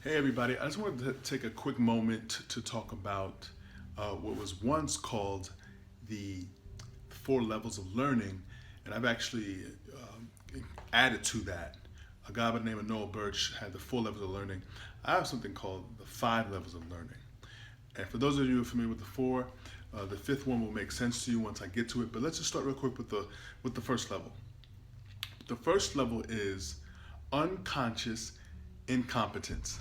Hey everybody, I just wanted to take a quick moment to talk about what was once called the four levels of learning, and I've actually added to that. A guy by the name of Noah Birch had the four levels of learning. I have something called the five levels of learning. And for those of you who are familiar with the four, the fifth one will make sense to you once I get to it, but let's just start real quick with the first level. The first level is unconscious incompetence.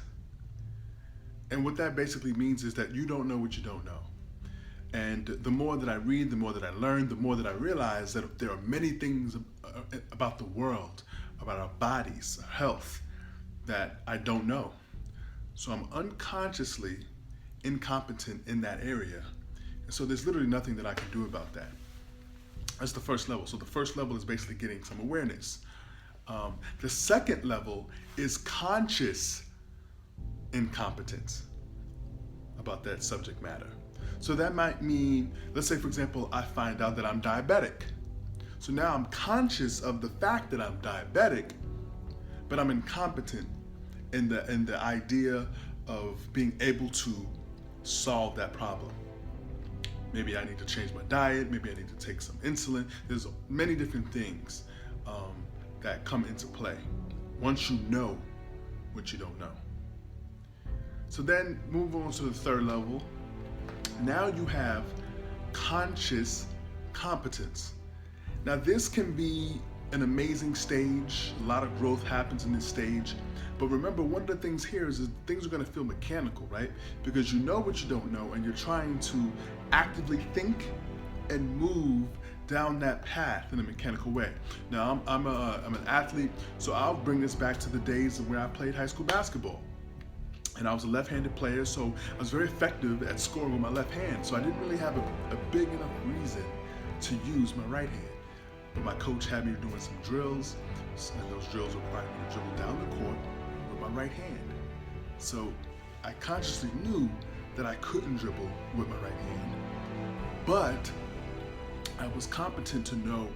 And what that basically means is that you don't know what you don't know. And the more that I read, the more that I learn, the more that I realize that there are many things about the world, about our bodies, our health, that I don't know. So I'm unconsciously incompetent in that area. And so there's literally nothing that I can do about that. That's the first level. So the first level is basically getting some awareness. The second level is conscious incompetence about that subject matter. So that might mean, let's say for example, I find out that I'm diabetic. So now I'm conscious of the fact that I'm diabetic, but I'm incompetent in the idea of being able to solve that problem. Maybe I need to change my diet, maybe I need to take some insulin. There's many different things that come into play once you know what you don't know. So then move on to the third level. Now you have conscious competence. Now this can be an amazing stage. A lot of growth happens in this stage. But remember, one of the things here is that things are going to feel mechanical, right? Because you know what you don't know and you're trying to actively think and move down that path in a mechanical way. Now I'm an athlete, so I'll bring this back to the days of where I played high school basketball. And I was a left-handed player, so I was very effective at scoring with my left hand. So I didn't really have a big enough reason to use my right hand. But my coach had me doing some drills, and those drills required me to dribble down the court with my right hand. So I consciously knew that I couldn't dribble with my right hand, but I was competent to know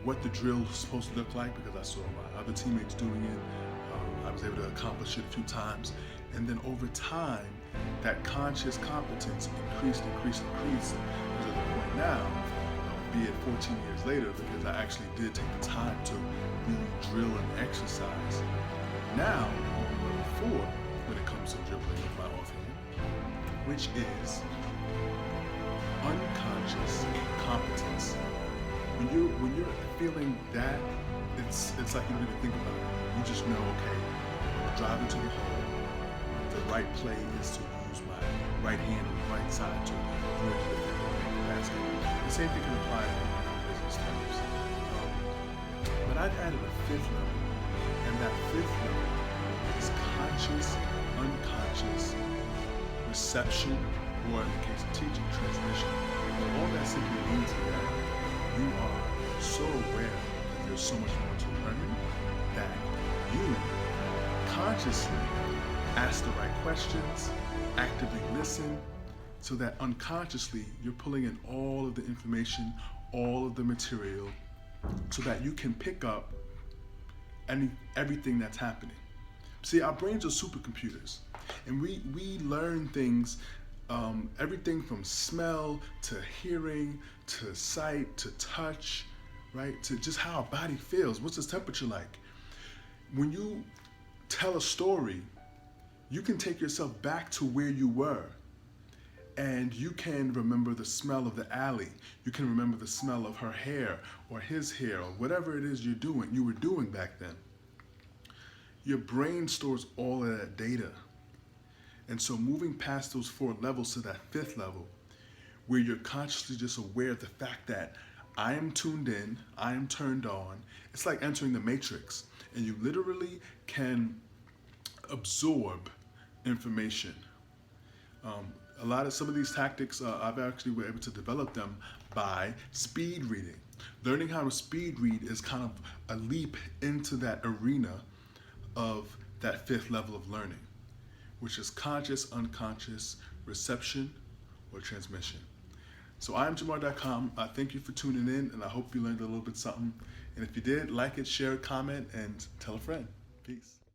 what the drill was supposed to look like because I saw my other teammates doing it. I was able to accomplish it a few times. And then over time, that conscious competence increased. Because at the point now, be it 14 years later, because I actually did take the time to really drill and exercise. Now, I'm on level 4 when it comes to dribbling with my offhand, which is unconscious competence. When you're feeling that, it's like you don't even think about it. You just know, okay, I'm driving to the hole. The right play is to use my right hand on the right side to bridge the field and make the basket. The same thing can apply in business terms. But I've added a fifth level, and that fifth level is conscious, unconscious reception, or in the case of teaching, transmission. And all that simply means is that you are so aware that there's so much more to learning that you consciously ask the right questions, actively listen, so that unconsciously you're pulling in all of the information, all of the material, so that you can pick up everything that's happening. See, our brains are supercomputers, and we learn things, everything from smell to hearing to sight to touch, right? To just how our body feels. What's its temperature like? When you tell a story, you can take yourself back to where you were, and you can remember the smell of the alley. You can remember the smell of her hair or his hair or whatever it is you were doing back then. Your brain stores all of that data. And so moving past those four levels to that fifth level, where you're consciously just aware of the fact that I am tuned in, I am turned on. It's like entering the matrix, and you literally can absorb information. Some of these tactics, I've actually been able to develop them by speed reading. Learning how to speed read is kind of a leap into that arena of that fifth level of learning, which is conscious, unconscious, reception, or transmission. So I am Jamar.com. I thank you for tuning in, and I hope you learned a little bit something. And if you did, like it, share it, comment, and tell a friend. Peace.